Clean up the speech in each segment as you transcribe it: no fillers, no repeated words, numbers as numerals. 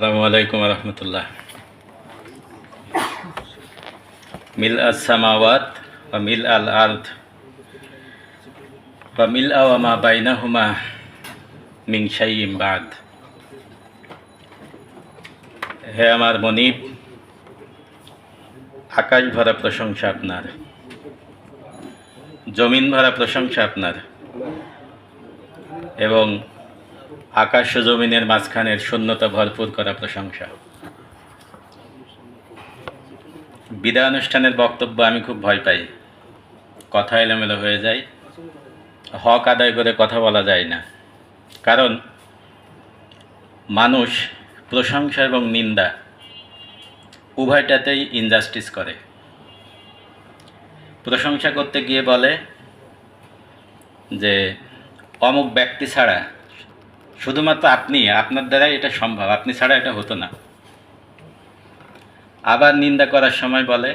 আসসালামু আলাইকুম রহমতুল্লাহ। মিল আস সামাওয়াত ওয়া মিল আল আরদ ওয়া মিল ওয়া মা বাইনাহুমা মিন শাইইন বাদ। হে আমার মনিব, আকাশ ভরা প্রশংসা আপনার, জমিন ভরা প্রশংসা আপনার, এবং আকাশ ও জমিনের মাঝখানের শূন্যতা ভরপুর করা প্রশংসা। বিদায় অনুষ্ঠানের বক্তব্য আমি খুব ভয় পাই, কথা এলোমেলো হয়ে যায়, হক আদায় করে কথা বলা যায় না। কারণ মানুষ প্রশংসা এবং নিন্দা উভয়টাতেই ইনজাস্টিস করে। প্রশংসা করতে গিয়ে বলে যে অমুক ব্যক্তি ছাড়া, শুধুমাত্র আপনার দ্বারাই এটা সম্ভব, আপনি ছাড়া এটা হতো না। আবার নিন্দা করার সময় বলে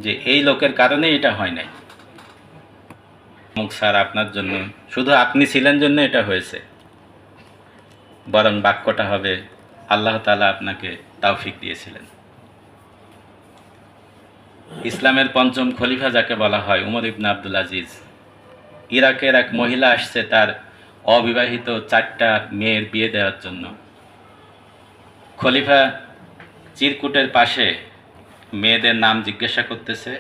যে এই লোকের কারণেই এটা হয় নাই, অমুক স্যার আপনার জন্য, শুধু আপনি ছিলেন জন্য এটা হয়েছে। বরং বাক্যটা হবে আল্লাহ তাআলা আপনাকে তৌফিক দিয়েছিলেন। ইসলামের পঞ্চম খলিফা যাকে বলা হয় উমর ইবনে আব্দুল আজিজ, ইরাকের এক মহিলা আসছে তার অবিবাহিত 4টা মেয়ের বিয়ে দেওয়ার জন্য। খলিফা চিরকুটের পাশে মেয়েদের নাম জিজ্ঞাসা করতেছে,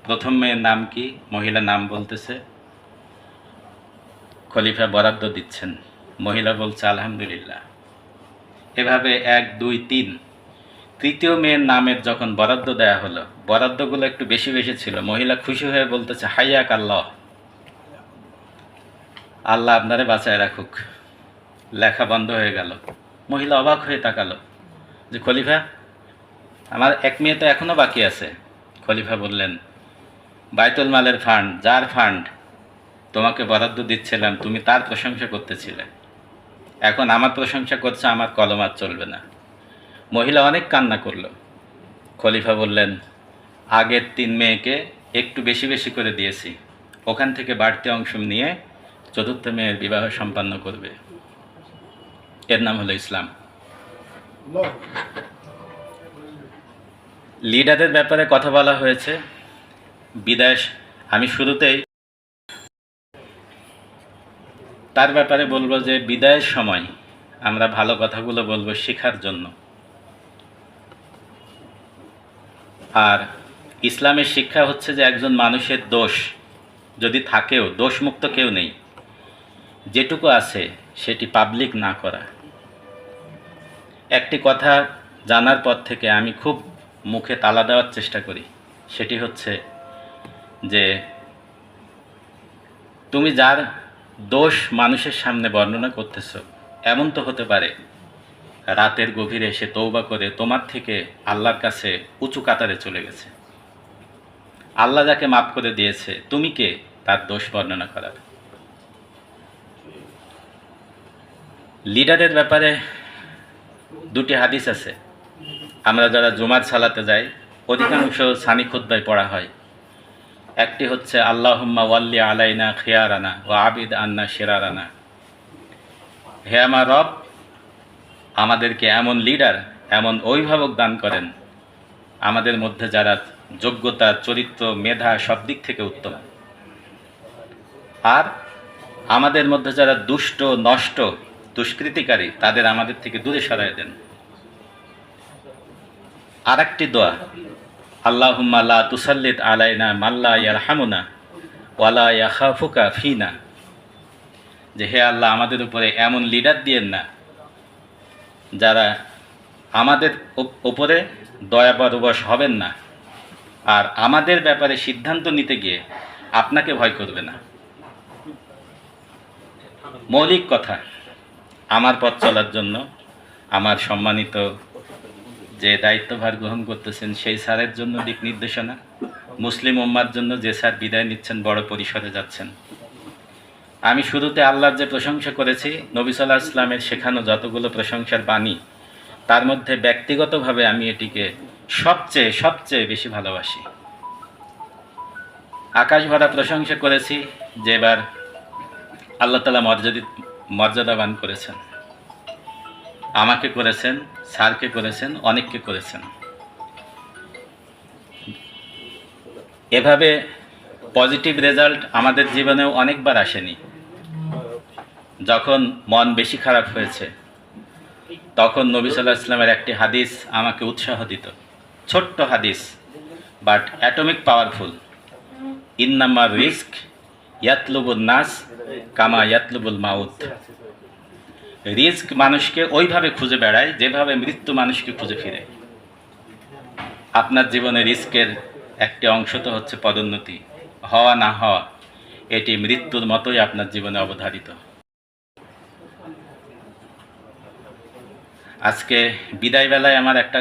প্রথম মেয়ের নাম কি? মহিলা নাম বলতেছে, খলিফা বরাদ্দ দিচ্ছেন, মহিলা বলছে আলহামদুলিল্লাহ। এভাবে 1, 2, 3, তৃতীয় মেয়ের নামের যখন বরাদ্দ দেয়া হলো, বরাদ্দগুলো একটু বেশি বেশি ছিল, মহিলা খুশি হয়ে বলতেছে হাইয়াক আল্লাহ, আল্লাহ আপনারে বাঁচায় রাখুক। লেখা বন্ধ হয়ে গেল। মহিলা অবাক হয়ে তাকালো যে খলিফা, আমার এক মেয়ে তো এখনও বাকি আছে। খলিফা বললেন, বাইতুল মালের ফান্ড, যার ফান্ড তোমাকে বরাদ্দ দিচ্ছিলাম, তুমি তার প্রশংসা করতেছিলে, এখন আমার প্রশংসা করছে, আমার কলম আর চলবে না। মহিলা অনেক কান্না করলো। খলিফা বললেন, আগের 3 মেয়েকে একটু বেশি বেশি করে দিয়েছি, ওখান থেকে বাড়তি অংশ নিয়ে 4র্থ মেয়ের বিবাহ সম্পন্ন করবে। এর নাম হলো ইসলাম। লিডারদের ব্যাপারে কথা বলা হয়েছে। বিদায় আমি শুরুতেই তার ব্যাপারে বলবো যে বিদায়ের সময় আমরা ভালো কথাগুলো বলবো শেখার জন্য। আর ইসলামের শিক্ষা হচ্ছে যে একজন মানুষের দোষ যদি থাকেও, দোষমুক্ত কেউ নেই, যেটুকু আছে সেটি পাবলিক না করা। একটি কথা জানার পর থেকে আমি খুব মুখে তালা দেওয়ার চেষ্টা করি, সেটি হচ্ছে যে তুমি যার দোষ মানুষের সামনে বর্ণনা করতেছ, এমন তো হতে পারে রাতের গভীরে সে তওবা করে তোমার থেকে আল্লাহর কাছে উঁচু কাতারে চলে গেছে। আল্লাহ যাকে মাফ করে দিয়েছে, তুমি কে তার দোষ বর্ণনা করার? লিডারের ব্যাপারে 2টি হাদিস আছে। আমরা যারা জুমার সালাতে যাই, অধিকাংশ সানি খুতবায় পড়া হয়। একটি হচ্ছে আল্লাহুম্মা ওয়াল্লি আলাইনা খিয়ারানা ওয়া আবিদ আন্না শিরারানা। হে আমার রব, আমাদেরকে এমন লিডার, এমন অভিভাবক দান করেন আমাদের মধ্যে যারা যোগ্যতা, চরিত্র, মেধা সব দিক থেকে উত্তম, আর আমাদের মধ্যে যারা দুষ্ট, নষ্ট, দুষ্কৃতিকারী তাদের আমাদের থেকে দূরে সরায় দেন। আর একটি দোয়া, আল্লাহুম্মা লা তুসাল্লিত আলাইনা মাল্লা ইয়ারহামুনা ওয়ালা ইয়াখাফুকা ফিনা, যে হে আল্লাহ, আমাদের উপরে এমন লিডার দিয়েন না যারা আমাদের উপরে দয়া পরবশ হবেন না, আর আমাদের ব্যাপারে সিদ্ধান্ত নিতে গিয়ে আপনাকে ভয় করবে না। মৌলিক কথা, আমার পথ চলার জন্য আমার সম্মানিত যে দায়িত্বভার গ্রহণ করতেছেন সেই স্যারের জন্য দিক নির্দেশনা, মুসলিম উম্মার জন্য যে স্যার বিদায় নিচ্ছেন, বড় পরিসরে যাচ্ছেন। আমি শুরুতে আল্লাহর যে প্রশংসা করেছি, নবী সাল্লাল্লাহু আলাইহি ওয়াসাল্লামের শেখানো যতগুলো প্রশংসার বাণী, তার মধ্যে ব্যক্তিগতভাবে আমি এটিকে সবচেয়ে বেশি ভালোবাসি। আকাশ ভরা প্রশংসা করেছি যে এবার আল্লাহ তাআলা মর্যাদাবান করেছেন। আমাকে করেছেন, স্যারকে করেছেন, অনেককে করেছেন। এভাবে পজিটিভ রেজাল্ট আমাদের জীবনেও অনেকবার আসেনি। যখন মন বেশি খারাপ হয়েছে তখন নবী সাল্লাল্লাহু আলাইহি ওয়াসাল্লামের একটি হাদিস আমাকে উৎসাহ দিত। ছোট্ট হাদিস, বাট অ্যাটমিক পাওয়ারফুল। ইন্নামার রিস্ক ইয়াতলুবুন নাস কামা ইয়াতলুবুল মাউত। রিস্ক মানুষকে ওইভাবে খুঁজে বেড়ায় যেভাবে মৃত্যু মানুষকে খুঁজে ফিরে। আপনার জীবনে রিস্কের একটি অংশ তো হচ্ছে পদোন্নতি। হওয়া না হওয়া এটি মৃত্যুর মতোই আপনার জীবনে অবধারিত। আজকে বিদায় বেলায় আমার একটা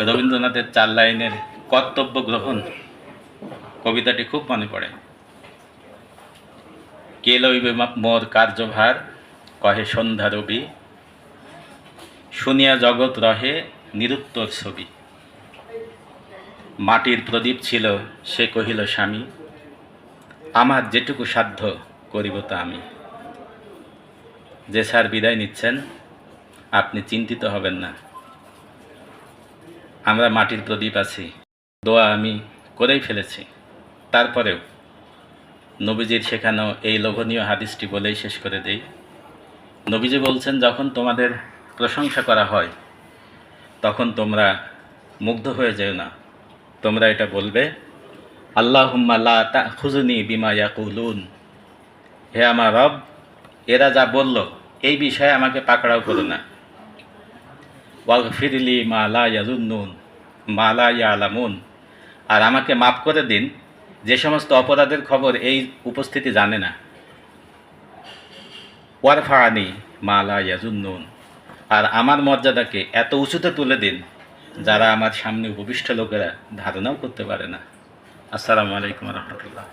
রবীন্দ্রনাথের 4 লাইনের কর্তব্য গ্রহণ কবিতাটি খুব মনে পড়ে। কে লইবে মোর কার্যভার, কহে সন্ধ্যা রবি, শুনিয়া জগৎ রহে নিরুত্তর ছবি। মাটির প্রদীপ ছিল সে কহিল স্বামী, আমার যেটুকু সাধ্য করিব তা আমি। যে স্যার বিদায় নিচ্ছেন, আপনি চিন্তিত হবেন না। আমরা মাটির প্রদীপ আছি, দোয়া আমি করেই ফেলেছি। তারপরেও নবীজির শেখানো এই লোভনীয় হাদিসটি বলেই শেষ করে দেই। নবীজি বলছেন, যখন তোমাদের প্রশংসা করা হয় তখন তোমরা মুগ্ধ হয়ে যেও না। তোমরা এটা বলবে, আল্লাহুম্মা লা তাখুযুনি বিমা ইয়াকুলুন। হে আমার রব, এরা যা বলল এই বিষয়ে আমাকে পাকড়াও করো না। ওয়াগফিরলি মা লা ইয়াযুন্নুন মা লা ইয়ালামুন। আর আমাকে মাফ করে দিন যে সমস্ত অপরাধের খবর এই উপস্থিতি জানে না। ওয়ারফানি মা লা ইয়াযুন্নুন। আর আমার মর্যাদাকে এত উঁচুতে তুলে দিন যারা আমার সামনে উপবিষ্ট লোকেরা ধারণাও করতে পারে না। আসসালামু আলাইকুম ওয়া রাহমাতুল্লাহ।